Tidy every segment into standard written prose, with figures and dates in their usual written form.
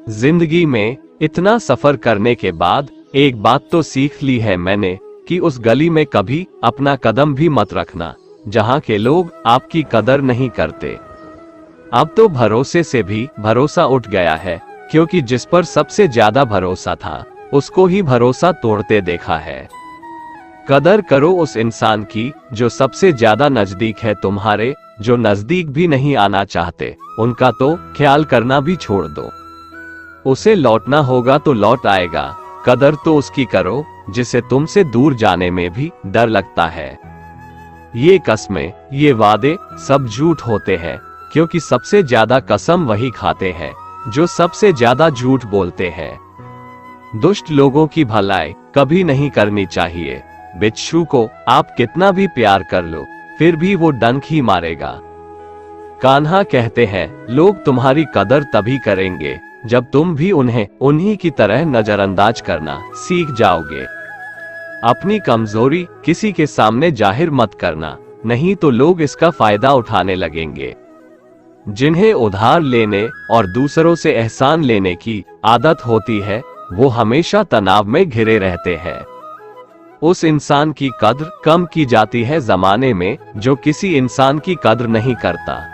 जिंदगी में इतना सफर करने के बाद एक बात तो सीख ली है मैंने कि उस गली में कभी अपना कदम भी मत रखना जहां के लोग आपकी कदर नहीं करते। अब तो भरोसे से भी भरोसा उठ गया है, क्योंकि जिस पर सबसे ज्यादा भरोसा था उसको ही भरोसा तोड़ते देखा है। कदर करो उस इंसान की जो सबसे ज्यादा नजदीक है तुम्हारे, जो नजदीक भी नहीं आना चाहते उनका तो ख्याल करना भी छोड़ दो। उसे लौटना होगा तो लौट आएगा। कदर तो उसकी करो जिसे तुमसे दूर जाने में भी डर लगता है। ये कस्में, ये वादे सब झूठ होते हैं, क्योंकि सबसे ज्यादा कसम वही खाते हैं जो सबसे ज्यादा झूठ बोलते हैं। दुष्ट लोगों की भलाई कभी नहीं करनी चाहिए। बिच्छू को आप कितना भी प्यार कर लो फिर भी वो डंक ही मारेगा। कान्हा कहते हैं, लोग तुम्हारी कदर तभी करेंगे जब तुम भी उन्हें उन्हीं की तरह नजरअंदाज करना सीख जाओगे। अपनी कमजोरी किसी के सामने जाहिर मत करना, नहीं तो लोग इसका फायदा उठाने लगेंगे। जिन्हें उधार लेने और दूसरों से एहसान लेने की आदत होती है वो हमेशा तनाव में घिरे रहते हैं। उस इंसान की कद्र कम की जाती है जमाने में जो किसी इंसान की कद्र नहीं करता।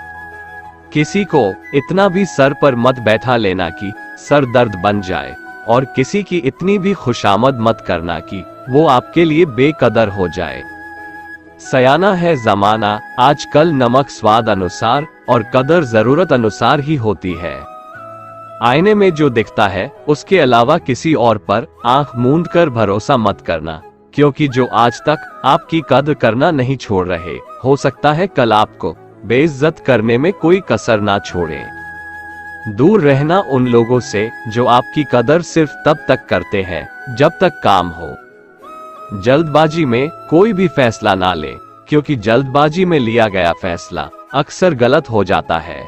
किसी को इतना भी सर पर मत बैठा लेना कि सर दर्द बन जाए, और किसी की इतनी भी खुशामद मत करना कि वो आपके लिए बेकदर हो जाए। सयाना है जमाना आजकल, नमक स्वाद अनुसार और कदर जरूरत अनुसार ही होती है। आईने में जो दिखता है उसके अलावा किसी और पर आंख मूंद कर भरोसा मत करना, क्योंकि जो आज तक आपकी कदर करना नहीं छोड़ रहे, हो सकता है कल आपको बेइज्जत करने में कोई कसर ना छोड़े। दूर रहना उन लोगों से जो आपकी कदर सिर्फ तब तक करते हैं जब तक काम हो। जल्दबाजी में कोई भी फैसला ना ले, क्योंकि जल्दबाजी में लिया गया फैसला अक्सर गलत हो जाता है।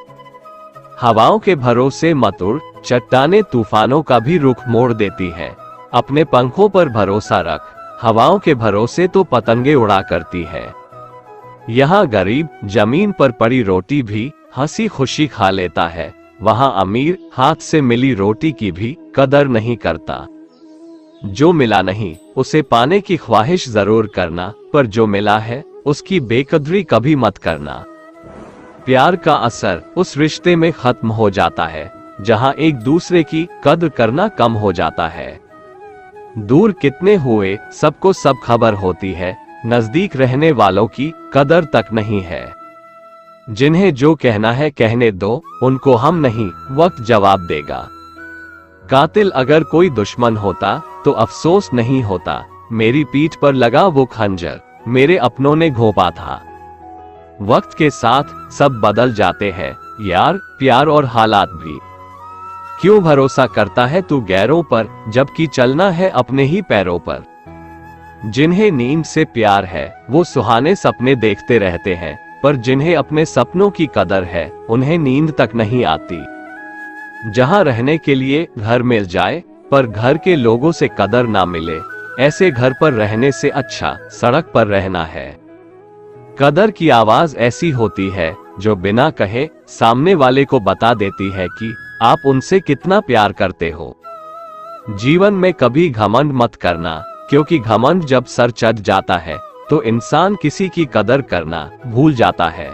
हवाओं के भरोसे मत उड़, चट्टानें तूफानों का भी रुख मोड़ देती है। अपने पंखों पर भरोसा रख, हवाओं के भरोसे तो पतंगे उड़ा करती है। यहाँ गरीब जमीन पर पड़ी रोटी भी हंसी खुशी खा लेता है, वहाँ अमीर हाथ से मिली रोटी की भी कदर नहीं करता। जो मिला नहीं उसे पाने की ख्वाहिश जरूर करना, पर जो मिला है उसकी बेकदरी कभी मत करना। प्यार का असर उस रिश्ते में खत्म हो जाता है जहाँ एक दूसरे की कदर करना कम हो जाता है। दूर कितने हुए सबको सब खबर होती है, नजदीक रहने वालों की कदर तक नहीं है। जिन्हें जो कहना है कहने दो, उनको हम नहीं वक्त जवाब देगा। कातिल अगर कोई दुश्मन होता तो अफसोस नहीं होता, मेरी पीठ पर लगा वो खंजर मेरे अपनों ने घोंपा था। वक्त के साथ सब बदल जाते हैं यार, प्यार और हालात भी। क्यों भरोसा करता है तू गैरों पर, जबकि चलना है अपने ही पैरों पर। जिन्हें नींद से प्यार है वो सुहाने सपने देखते रहते हैं, पर जिन्हें अपने सपनों की कदर है उन्हें नींद तक नहीं आती। जहां रहने के लिए घर मिल जाए पर घर के लोगों से कदर ना मिले, ऐसे घर पर रहने से अच्छा सड़क पर रहना है। कदर की आवाज ऐसी होती है जो बिना कहे सामने वाले को बता देती है कि आप उनसे कितना प्यार करते हो। जीवन में कभी घमंड मत करना, क्योंकि घमंड जब सर चढ़ जाता है तो इंसान किसी की कदर करना भूल जाता है।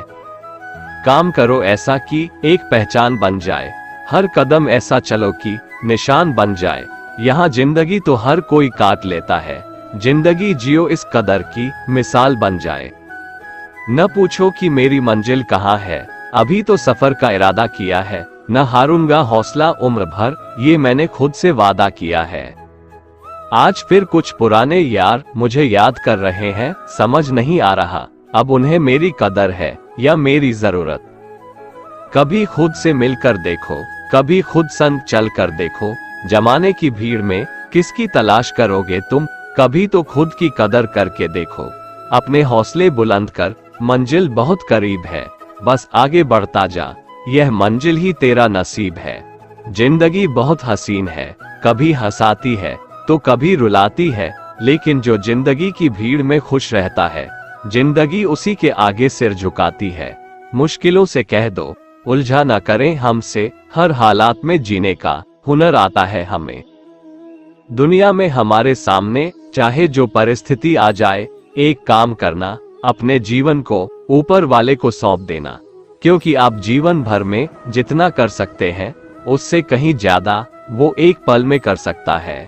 काम करो ऐसा कि एक पहचान बन जाए, हर कदम ऐसा चलो कि निशान बन जाए। यहाँ जिंदगी तो हर कोई काट लेता है, जिंदगी जियो इस कदर की मिसाल बन जाए। न पूछो कि मेरी मंजिल कहाँ है, अभी तो सफर का इरादा किया है। न हारूंगा हौसला उम्र भर, ये मैंने खुद से वादा किया है। आज फिर कुछ पुराने यार मुझे याद कर रहे हैं, समझ नहीं आ रहा अब उन्हें मेरी कदर है या मेरी जरूरत। कभी खुद से मिलकर देखो, कभी खुद संग चल कर देखो। जमाने की भीड़ में किसकी तलाश करोगे तुम, कभी तो खुद की कदर करके देखो। अपने हौसले बुलंद कर, मंजिल बहुत करीब है, बस आगे बढ़ता जा, यह मंजिल ही तेरा नसीब है। जिंदगी बहुत हसीन है, कभी हंसाती है तो कभी रुलाती है, लेकिन जो जिंदगी की भीड़ में खुश रहता है, जिंदगी उसी के आगे सिर झुकाती है। मुश्किलों से कह दो, उलझा न करें हमसे, हर हालात में जीने का हुनर आता है हमें। दुनिया में हमारे सामने चाहे जो परिस्थिति आ जाए, एक काम करना, अपने जीवन को ऊपर वाले को सौंप देना, क्योंकि आप जीवन भर में जितना कर सकते हैं उससे कहीं ज्यादा वो एक पल में कर सकता है।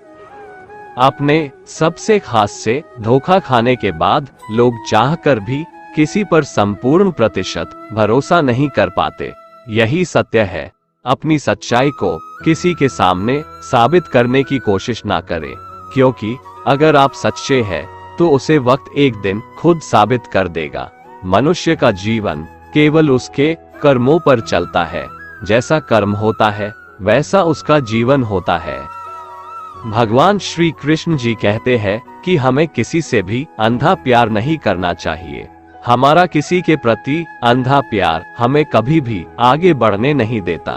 अपने सबसे खास से धोखा खाने के बाद लोग चाहकर भी किसी पर संपूर्ण प्रतिशत भरोसा नहीं कर पाते। यही सत्य है। अपनी सच्चाई को किसी के सामने साबित करने की कोशिश ना करें, क्योंकि अगर आप सच्चे हैं तो उसे वक्त एक दिन खुद साबित कर देगा। मनुष्य का जीवन केवल उसके कर्मों पर चलता है। जैसा कर्म होता है वैसा उसका जीवन होता है। भगवान श्री कृष्ण जी कहते हैं कि हमें किसी से भी अंधा प्यार नहीं करना चाहिए। हमारा किसी के प्रति अंधा प्यार हमें कभी भी आगे बढ़ने नहीं देता।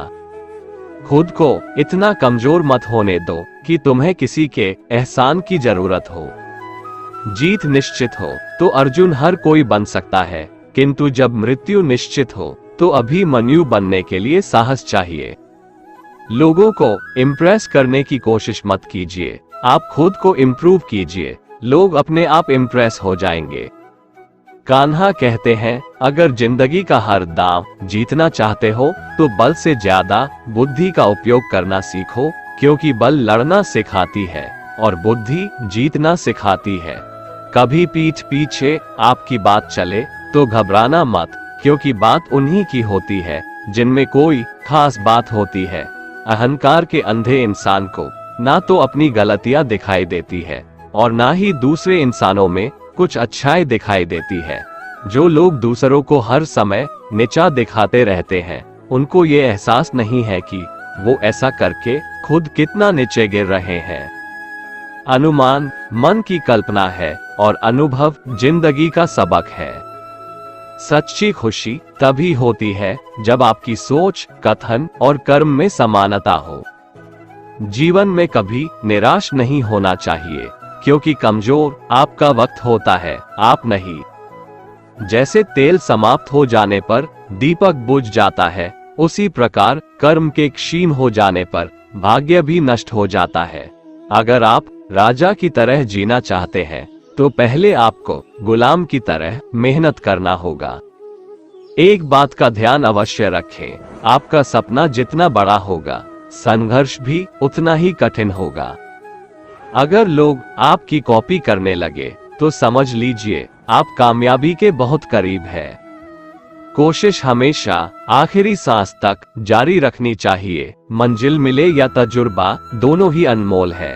खुद को इतना कमजोर मत होने दो कि तुम्हें किसी के एहसान की जरूरत हो। जीत निश्चित हो तो अर्जुन हर कोई बन सकता है, किंतु जब मृत्यु निश्चित हो तो अभिमन्यु बनने के लिए साहस चाहिए। लोगों को इम्प्रेस करने की कोशिश मत कीजिए, आप खुद को इम्प्रूव कीजिए, लोग अपने आप इम्प्रेस हो जाएंगे। कान्हा कहते हैं, अगर जिंदगी का हर दांव जीतना चाहते हो तो बल से ज्यादा बुद्धि का उपयोग करना सीखो, क्योंकि बल लड़ना सिखाती है और बुद्धि जीतना सिखाती है। कभी पीठ पीछे आपकी बात चले तो घबराना मत, क्योंकि बात उन्हीं की होती है जिनमें कोई खास बात होती है। अहंकार के अंधे इंसान को ना तो अपनी गलतियां दिखाई देती है और ना ही दूसरे इंसानों में कुछ अच्छाई दिखाई देती है। जो लोग दूसरों को हर समय नीचा दिखाते रहते हैं, उनको ये एहसास नहीं है कि वो ऐसा करके खुद कितना नीचे गिर रहे हैं। अनुमान मन की कल्पना है और अनुभव जिंदगी का सबक है। सच्ची खुशी तभी होती है जब आपकी सोच, कथन और कर्म में समानता हो। जीवन में कभी निराश नहीं होना चाहिए, क्योंकि कमजोर आपका वक्त होता है, आप नहीं। जैसे तेल समाप्त हो जाने पर दीपक बुझ जाता है, उसी प्रकार कर्म के क्षीण हो जाने पर भाग्य भी नष्ट हो जाता है। अगर आप राजा की तरह जीना चाहते हैं तो पहले आपको गुलाम की तरह मेहनत करना होगा। एक बात का ध्यान अवश्य रखें, आपका सपना जितना बड़ा होगा, संघर्ष भी उतना ही कठिन होगा। अगर लोग आपकी कॉपी करने लगे तो समझ लीजिए आप कामयाबी के बहुत करीब है। कोशिश हमेशा आखिरी सांस तक जारी रखनी चाहिए। मंजिल मिले या तजुर्बा, दोनों ही अनमोल है।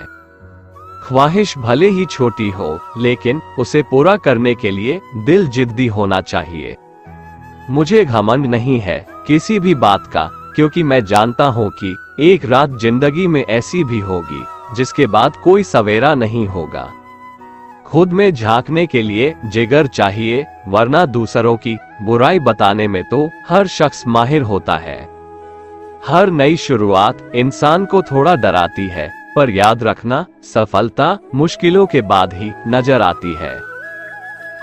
ख्वाहिश भले ही छोटी हो, लेकिन उसे पूरा करने के लिए दिल जिद्दी होना चाहिए। मुझे घमंड नहीं है किसी भी बात का, क्योंकि मैं जानता हूँ कि एक रात जिंदगी में ऐसी भी होगी जिसके बाद कोई सवेरा नहीं होगा। खुद में झांकने के लिए जिगर चाहिए, वरना दूसरों की बुराई बताने में तो हर शख्स माहिर होता है। हर नई शुरुआत इंसान को थोड़ा डराती है, पर याद रखना, सफलता मुश्किलों के बाद ही नजर आती है।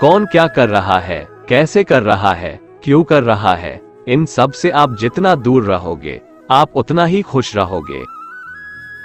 कौन क्या कर रहा है, कैसे कर रहा है, क्यों कर रहा है, इन सब से आप जितना दूर रहोगे, आप उतना ही खुश रहोगे।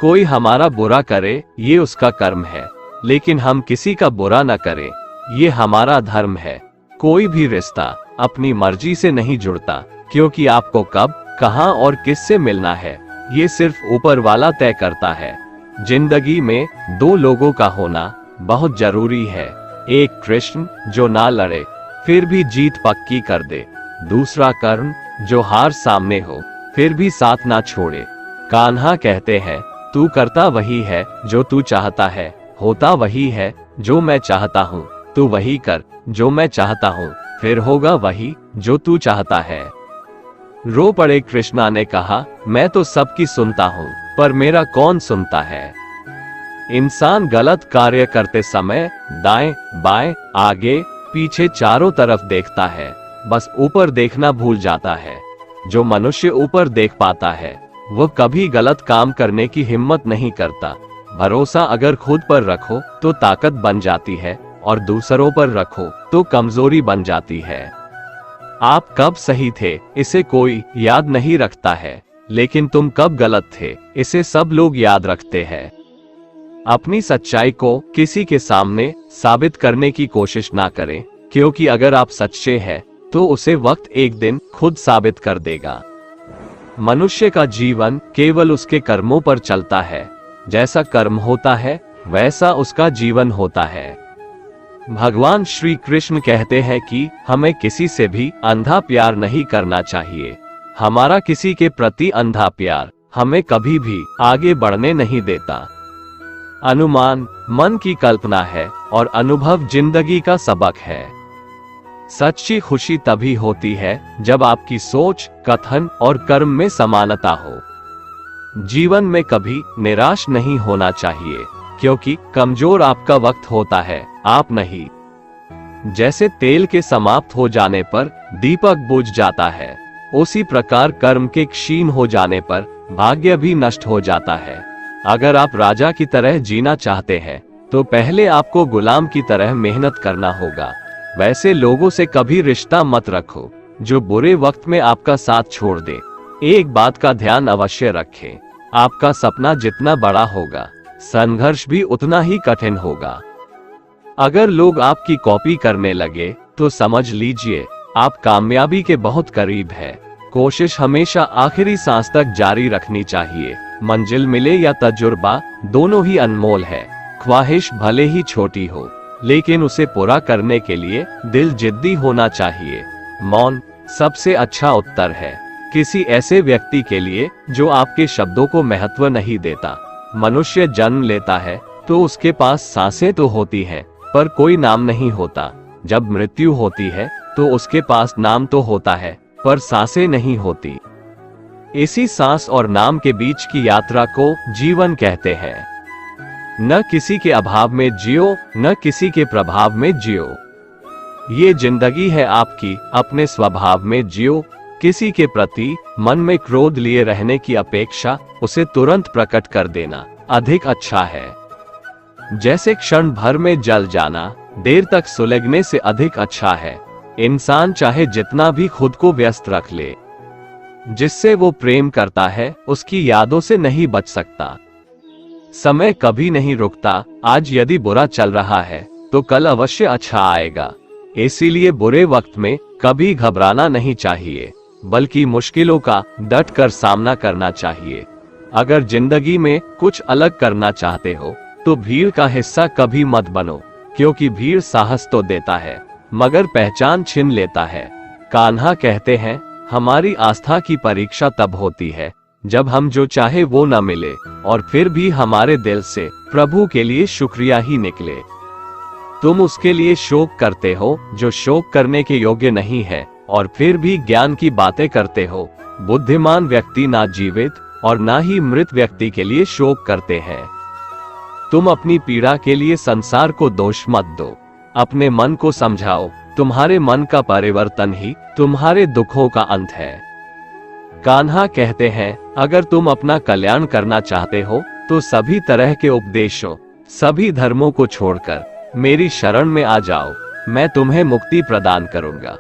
कोई हमारा बुरा करे, ये उसका कर्म है, लेकिन हम किसी का बुरा न करें, ये हमारा धर्म है। कोई भी रिश्ता अपनी मर्जी से नहीं जुड़ता, क्योंकि आपको कब, कहां और किससे मिलना है, ये सिर्फ ऊपर वाला तय करता है। जिंदगी में दो लोगों का होना बहुत जरूरी है। एक कृष्ण जो ना लड़े फिर भी जीत पक्की कर दे, दूसरा कर्ण जो हार सामने हो फिर भी साथ ना छोड़े। कान्हा कहते हैं, तू करता वही है जो तू चाहता है, होता वही है जो मैं चाहता हूँ। तू वही कर जो मैं चाहता हूँ, फिर होगा वही जो तू चाहता है। रो पड़े कृष्णा ने कहा, मैं तो सबकी सुनता हूँ, पर मेरा कौन सुनता है। इंसान गलत कार्य करते समय दाएं, बाएं, आगे, पीछे चारों तरफ देखता है, बस ऊपर देखना भूल जाता है। जो मनुष्य ऊपर देख पाता है वह कभी गलत काम करने की हिम्मत नहीं करता। भरोसा अगर खुद पर रखो तो ताकत बन जाती है, और दूसरों पर रखो तो कमजोरी बन जाती है। आप कब सही थे इसे कोई याद नहीं रखता है, लेकिन तुम कब गलत थे इसे सब लोग याद रखते हैं। अपनी सच्चाई को किसी के सामने साबित करने की कोशिश ना करें, क्योंकि अगर आप सच्चे हैं तो उसे वक्त एक दिन खुद साबित कर देगा। मनुष्य का जीवन केवल उसके कर्मों पर चलता है। जैसा कर्म होता है वैसा उसका जीवन होता है। भगवान श्री कृष्ण कहते हैं कि हमें किसी से भी अंधा प्यार नहीं करना चाहिए। हमारा किसी के प्रति अंधा प्यार हमें कभी भी आगे बढ़ने नहीं देता। अनुमान मन की कल्पना है और अनुभव जिंदगी का सबक है। सच्ची खुशी तभी होती है जब आपकी सोच, कथन और कर्म में समानता हो। जीवन में कभी निराश नहीं होना चाहिए, क्योंकि कमजोर आपका वक्त होता है, आप नहीं। जैसे तेल के समाप्त हो जाने पर दीपक बुझ जाता है, उसी प्रकार कर्म के क्षीण हो जाने पर भाग्य भी नष्ट हो जाता है। अगर आप राजा की तरह जीना चाहते हैं तो पहले आपको गुलाम की तरह मेहनत करना होगा। वैसे लोगों से कभी रिश्ता मत रखो जो बुरे वक्त में आपका साथ छोड़ दे। एक बात का ध्यान अवश्य रखें, आपका सपना जितना बड़ा होगा संघर्ष भी उतना ही कठिन होगा। अगर लोग आपकी कॉपी करने लगे तो समझ लीजिए आप कामयाबी के बहुत करीब है। कोशिश हमेशा आखिरी सांस तक जारी रखनी चाहिए। मंजिल मिले या तजुर्बा, दोनों ही अनमोल है। ख्वाहिश भले ही छोटी हो, लेकिन उसे पूरा करने के लिए दिल जिद्दी होना चाहिए। मौन सबसे अच्छा उत्तर है किसी ऐसे व्यक्ति के लिए जो आपके शब्दों को महत्व नहीं देता। मनुष्य जन्म लेता है तो उसके पास सांसें तो होती हैं, पर कोई नाम नहीं होता। जब मृत्यु होती है तो उसके पास नाम तो होता है, पर सांसें नहीं होती। इसी सांस और नाम के बीच की यात्रा को जीवन कहते हैं। न किसी के अभाव में जियो, न किसी के प्रभाव में जियो। ये जिंदगी है आपकी, अपने स्वभाव में जियो। किसी के प्रति मन में क्रोध लिए रहने की अपेक्षा उसे तुरंत प्रकट कर देना अधिक अच्छा है। जैसे क्षण भर में जल जाना देर तक सुलगने से अधिक अच्छा है। इंसान चाहे जितना भी खुद को व्यस्त रख ले, जिससे वो प्रेम करता है उसकी यादों से नहीं बच सकता। समय कभी नहीं रुकता। आज यदि बुरा चल रहा है तो कल अवश्य अच्छा आएगा। इसीलिए बुरे वक्त में कभी घबराना नहीं चाहिए, बल्कि मुश्किलों का डट कर सामना करना चाहिए। अगर जिंदगी में कुछ अलग करना चाहते हो तो भीड़ का हिस्सा कभी मत बनो, क्योंकि भीड़ साहस तो देता है मगर पहचान छीन लेता है। कान्हा कहते हैं, हमारी आस्था की परीक्षा तब होती है जब हम जो चाहे वो न मिले और फिर भी हमारे दिल से प्रभु के लिए शुक्रिया ही निकले। तुम उसके लिए शोक करते हो जो शोक करने के योग्य नहीं है, और फिर भी ज्ञान की बातें करते हो। बुद्धिमान व्यक्ति ना जीवित और ना ही मृत व्यक्ति के लिए शोक करते हैं। तुम अपनी पीड़ा के लिए संसार को दोष मत दो, अपने मन को समझाओ। तुम्हारे मन का परिवर्तन ही तुम्हारे दुखों का अंत है। कान्हा कहते हैं, अगर तुम अपना कल्याण करना चाहते हो तो सभी तरह के उपदेशों, सभी धर्मों को छोड़कर मेरी शरण में आ जाओ, मैं तुम्हें मुक्ति प्रदान करूंगा।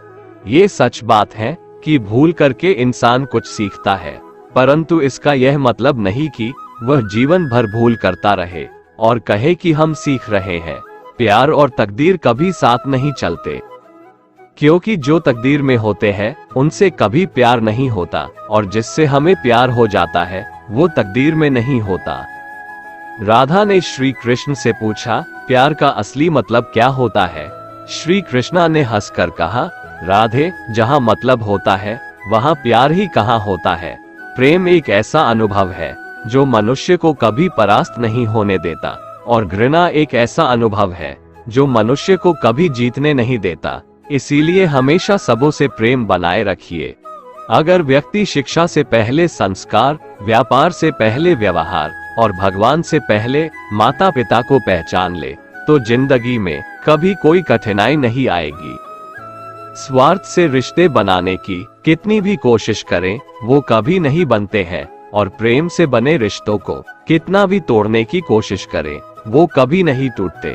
ये सच बात है कि भूल करके इंसान कुछ सीखता है, परंतु इसका यह मतलब नहीं कि वह जीवन भर भूल करता रहे और कहे कि हम सीख रहे हैं। प्यार और तकदीर कभी साथ नहीं चलते, क्योंकि जो तकदीर में होते हैं उनसे कभी प्यार नहीं होता, और जिससे हमें प्यार हो जाता है वो तकदीर में नहीं होता। राधा ने श्री कृष्ण से पूछा, प्यार का असली मतलब क्या होता है? श्री कृष्णा ने हंसकर कहा, राधे, जहाँ मतलब होता है वहाँ प्यार ही कहाँ होता है। प्रेम एक ऐसा अनुभव है जो मनुष्य को कभी परास्त नहीं होने देता, और घृणा एक ऐसा अनुभव है जो मनुष्य को कभी जीतने नहीं देता। इसीलिए हमेशा सबों से प्रेम बनाए रखिए। अगर व्यक्ति शिक्षा से पहले संस्कार, व्यापार से पहले व्यवहार और भगवान से पहले माता पिता को पहचान ले तो जिंदगी में कभी कोई कठिनाई नहीं आएगी। स्वार्थ से रिश्ते बनाने की कितनी भी कोशिश करें वो कभी नहीं बनते हैं, और प्रेम से बने रिश्तों को कितना भी तोड़ने की कोशिश करें वो कभी नहीं टूटते।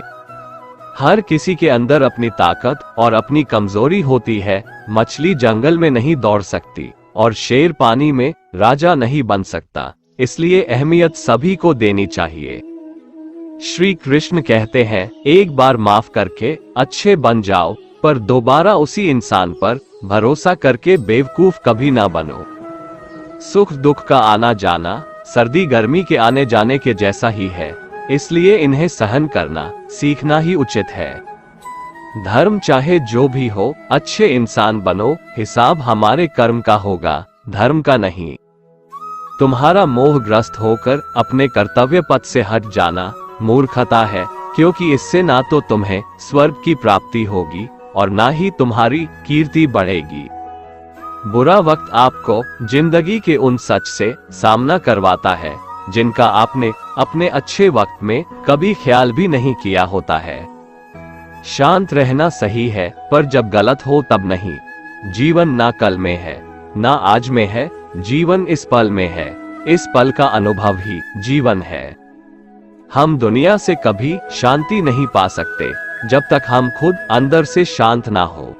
हर किसी के अंदर अपनी ताकत और अपनी कमजोरी होती है। मछली जंगल में नहीं दौड़ सकती और शेर पानी में राजा नहीं बन सकता, इसलिए अहमियत सभी को देनी चाहिए। श्री कृष्ण कहते हैं, एक बार माफ करके अच्छे बन जाओ, पर दोबारा उसी इंसान पर भरोसा करके बेवकूफ कभी ना बनो। सुख दुख का आना जाना सर्दी गर्मी के आने जाने के जैसा ही है, इसलिए इन्हें सहन करना सीखना ही उचित है। धर्म चाहे जो भी हो, अच्छे इंसान बनो, हिसाब हमारे कर्म का होगा, धर्म का नहीं। तुम्हारा मोहग्रस्त होकर अपने कर्तव्य पथ से हट जाना मूर्खता है, क्योंकि इससे ना तो तुम्हें स्वर्ग की प्राप्ति होगी और ना ही तुम्हारी कीर्ति बढ़ेगी। बुरा वक्त आपको जिंदगी के उन सच से सामना करवाता है जिनका आपने अपने अच्छे वक्त में कभी ख्याल भी नहीं किया होता है। शांत रहना सही है, पर जब गलत हो तब नहीं। जीवन ना कल में है ना आज में है, जीवन इस पल में है, इस पल का अनुभव ही जीवन है। हम दुनिया से कभी शांति नहीं पा सकते जब तक हम खुद अंदर से शांत ना हो।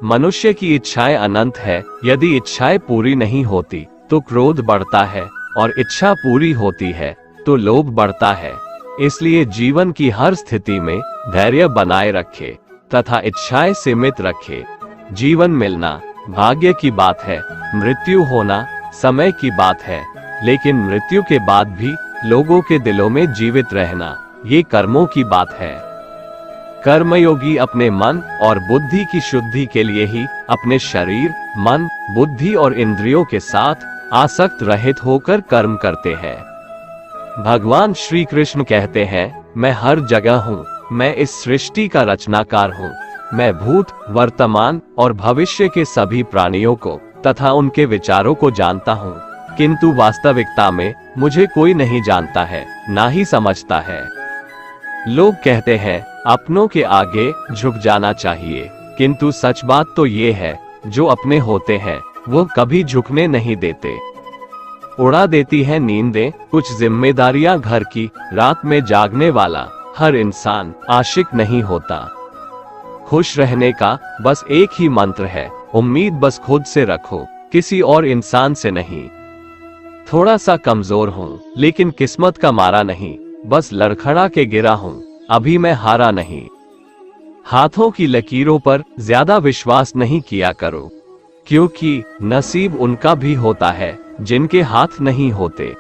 मनुष्य की इच्छाएं अनंत है, यदि इच्छाएं पूरी नहीं होती तो क्रोध बढ़ता है, और इच्छा पूरी होती है तो लोभ बढ़ता है। इसलिए जीवन की हर स्थिति में धैर्य बनाए रखे तथा इच्छाएं सीमित रखे। जीवन मिलना भाग्य की बात है, मृत्यु होना समय की बात है, लेकिन मृत्यु के बाद भी लोगों के दिलों में जीवित रहना ये कर्मों की बात है। कर्मयोगी अपने मन और बुद्धि की शुद्धि के लिए ही अपने शरीर, मन, बुद्धि और इंद्रियों के साथ आसक्त रहित होकर कर्म करते हैं। भगवान श्री कृष्ण कहते हैं, मैं हर जगह हूँ, मैं इस सृष्टि का रचनाकार हूँ, मैं भूत, वर्तमान और भविष्य के सभी प्राणियों को तथा उनके विचारों को जानता हूँ, किंतु वास्तविकता में मुझे कोई नहीं जानता है, ना ही समझता है। लोग कहते हैं अपनों के आगे झुक जाना चाहिए, किंतु सच बात तो ये है, जो अपने होते हैं वो कभी झुकने नहीं देते। उड़ा देती है नींदें कुछ जिम्मेदारियां घर की, रात में जागने वाला हर इंसान आशिक नहीं होता। खुश रहने का बस एक ही मंत्र है, उम्मीद बस खुद से रखो, किसी और इंसान से नहीं। थोड़ा सा कमजोर हूँ लेकिन किस्मत का मारा नहीं, बस लड़खड़ा के गिरा हूँ, अभी मैं हारा नहीं। हाथों की लकीरों पर ज्यादा विश्वास नहीं किया करो, क्योंकि नसीब उनका भी होता है जिनके हाथ नहीं होते।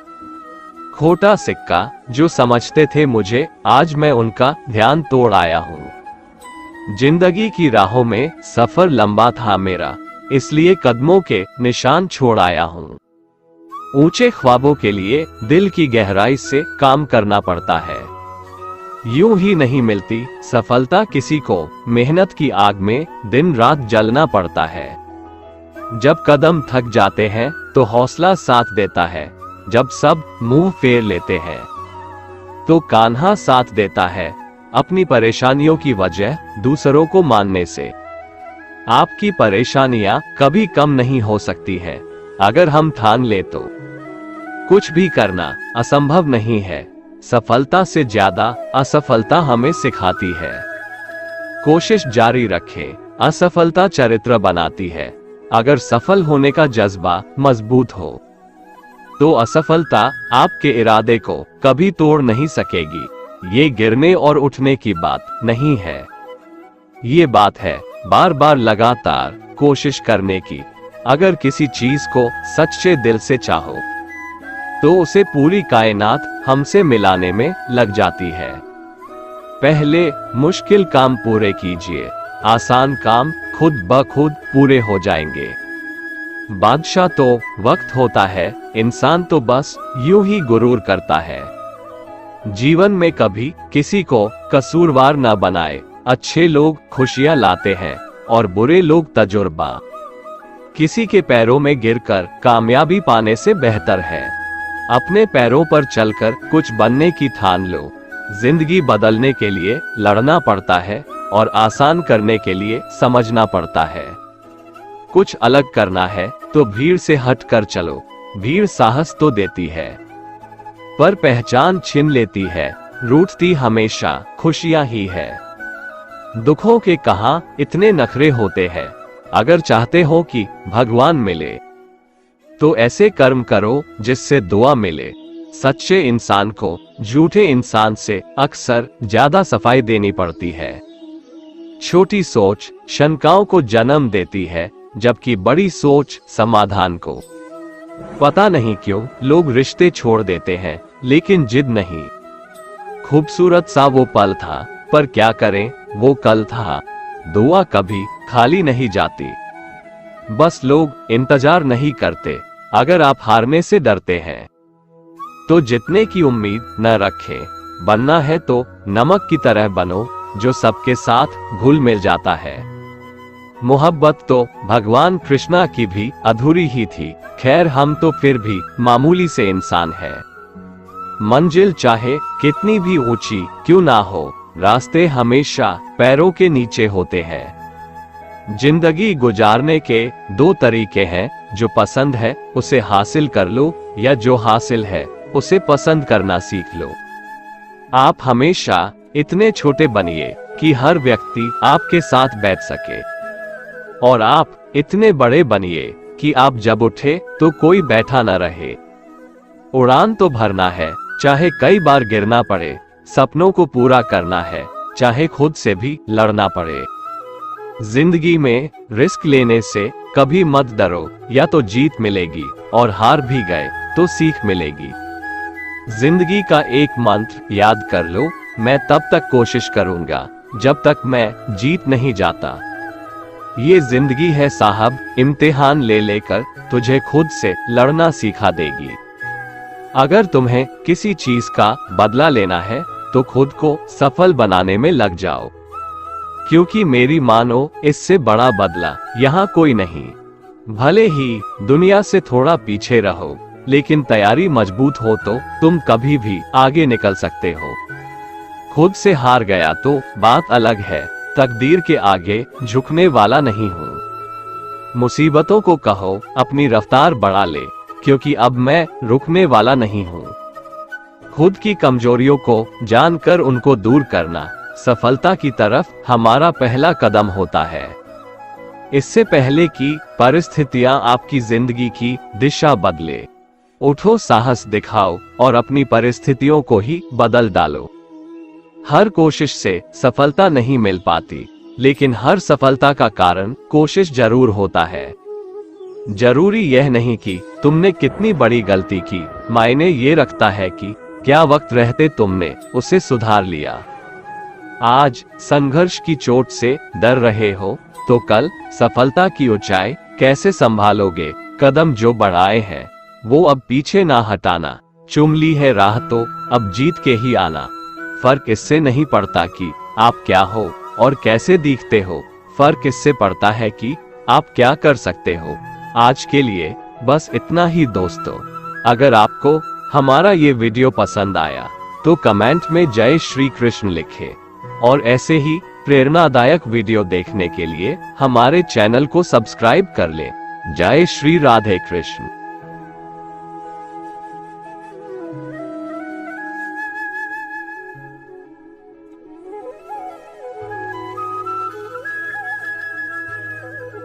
खोटा सिक्का जो समझते थे मुझे, आज मैं उनका ध्यान तोड़ आया हूँ। जिंदगी की राहों में सफर लंबा था मेरा, इसलिए कदमों के निशान छोड़ आया हूँ। ऊंचे ख्वाबों के लिए दिल की गहराई से काम करना पड़ता है, यूं ही नहीं मिलती सफलता किसी को, मेहनत की आग में दिन रात जलना पड़ता है। जब कदम थक जाते हैं तो हौसला साथ देता है, जब सब मुंह फेर लेते हैं तो कान्हा साथ देता है। अपनी परेशानियों की वजह दूसरों को मानने से आपकी परेशानियां कभी कम नहीं हो सकती है, अगर हम ठान ले तो। कुछ भी करना असंभव नहीं है, सफलता से ज्यादा असफलता हमें सिखाती है। कोशिश जारी रखें, असफलता चरित्र बनाती है। अगर सफल होने का जज्बा मजबूत हो तो असफलता आपके इरादे को कभी तोड़ नहीं सकेगी। ये गिरने और उठने की बात नहीं है, ये बात है बार बार लगातार कोशिश करने की। अगर किसी चीज को सच्चे दिल से चाहो तो उसे पूरी कायनात हमसे मिलाने में लग जाती है। पहले मुश्किल काम पूरे कीजिए, आसान काम खुद ब खुद पूरे हो जाएंगे। बादशाह तो वक्त होता है, इंसान तो बस यूं ही गुरूर करता है। जीवन में कभी किसी को कसूरवार न बनाए, अच्छे लोग खुशियां लाते हैं और बुरे लोग तजुर्बा। किसी के पैरों में गिरकर कामयाबी पाने से बेहतर है अपने पैरों पर चलकर कुछ बनने की ठान लो। जिंदगी बदलने के लिए लड़ना पड़ता है और आसान करने के लिए समझना पड़ता है। कुछ अलग करना है तो भीड़ से हट कर चलो, भीड़ साहस तो देती है पर पहचान छीन लेती है, रूठती हमेशा खुशियां ही है। दुखों के कहां इतने नखरे होते हैं, अगर चाहते हो कि भगवान मिले तो ऐसे कर्म करो जिससे दुआ मिले। सच्चे इंसान को झूठे इंसान से अक्सर ज्यादा सफाई देनी पड़ती है। छोटी सोच शंकाओं को जन्म देती है, जबकि बड़ी सोच समाधान को। पता नहीं क्यों लोग रिश्ते छोड़ देते हैं, लेकिन जिद नहीं। खूबसूरत सा वो पल था, पर क्या करें, वो कल था। दुआ कभी खाली नहीं जाती, बस लोग इंतजार नहीं करते। अगर आप हारने से डरते हैं तो जीतने की उम्मीद न रखें। बनना है तो नमक की तरह बनो, जो सबके साथ घुल मिल जाता है। मोहब्बत तो भगवान कृष्णा की भी अधूरी ही थी। खैर, हम तो फिर भी मामूली से इंसान हैं। मंजिल चाहे कितनी भी ऊंची क्यों ना हो, रास्ते हमेशा पैरों के नीचे होते हैं। जिंदगी गुजारने के दो तरीके हैं, जो पसंद है उसे हासिल कर लो, या जो हासिल है उसे पसंद करना सीख लो। आप हमेशा इतने छोटे बनिए कि हर व्यक्ति आपके साथ बैठ सके, और आप इतने बड़े बनिए कि आप जब उठे तो कोई बैठा न रहे। उड़ान तो भरना है, चाहे कई बार गिरना पड़े। सपनों को पूरा करना है, चाहे खुद से भी लड़ना पड़े। जिंदगी में रिस्क लेने से कभी मत डरो, या तो जीत मिलेगी, और हार भी गए तो सीख मिलेगी। जिंदगी का एक मंत्र याद कर लो, मैं तब तक कोशिश करूंगा जब तक मैं जीत नहीं जाता। ये जिंदगी है साहब, इम्तिहान ले लेकर तुझे खुद से लड़ना सिखा देगी। अगर तुम्हें किसी चीज का बदला लेना है तो खुद को सफल बनाने में लग जाओ, क्योंकि मेरी मानो इससे बड़ा बदला यहाँ कोई नहीं। भले ही दुनिया से थोड़ा पीछे रहो, लेकिन तैयारी मजबूत हो तो तुम कभी भी आगे निकल सकते हो। खुद से हार गया तो बात अलग है, तकदीर के आगे झुकने वाला नहीं हूँ। मुसीबतों को कहो अपनी रफ्तार बढ़ा ले, क्योंकि अब मैं रुकने वाला नहीं हूँ। खुद की कमजोरियों को जानकर उनको दूर करना सफलता की तरफ हमारा पहला कदम होता है। इससे पहले कि परिस्थितियां आपकी जिंदगी की दिशा बदले, उठो, साहस दिखाओ और अपनी परिस्थितियों को ही बदल डालो। हर कोशिश से सफलता नहीं मिल पाती, लेकिन हर सफलता का कारण कोशिश जरूर होता है। जरूरी यह नहीं कि तुमने कितनी बड़ी गलती की, मायने ये रखता है कि क्या वक्त रहते तुमने उसे सुधार लिया। आज संघर्ष की चोट से डर रहे हो तो कल सफलता की ऊंचाई कैसे संभालोगे। कदम जो बढ़ाए हैं वो अब पीछे ना हटाना। चुम ली है राह तो अब जीत के ही आना। फर्क इससे नहीं पड़ता कि आप क्या हो और कैसे दिखते हो, फर्क इससे पड़ता है कि आप क्या कर सकते हो। आज के लिए बस इतना ही दोस्तों। अगर आपको हमारा ये वीडियो पसंद आया तो कमेंट में जय श्री कृष्ण लिखें, और ऐसे ही प्रेरणादायक वीडियो देखने के लिए हमारे चैनल को सब्सक्राइब कर लें। जय श्री राधे कृष्ण।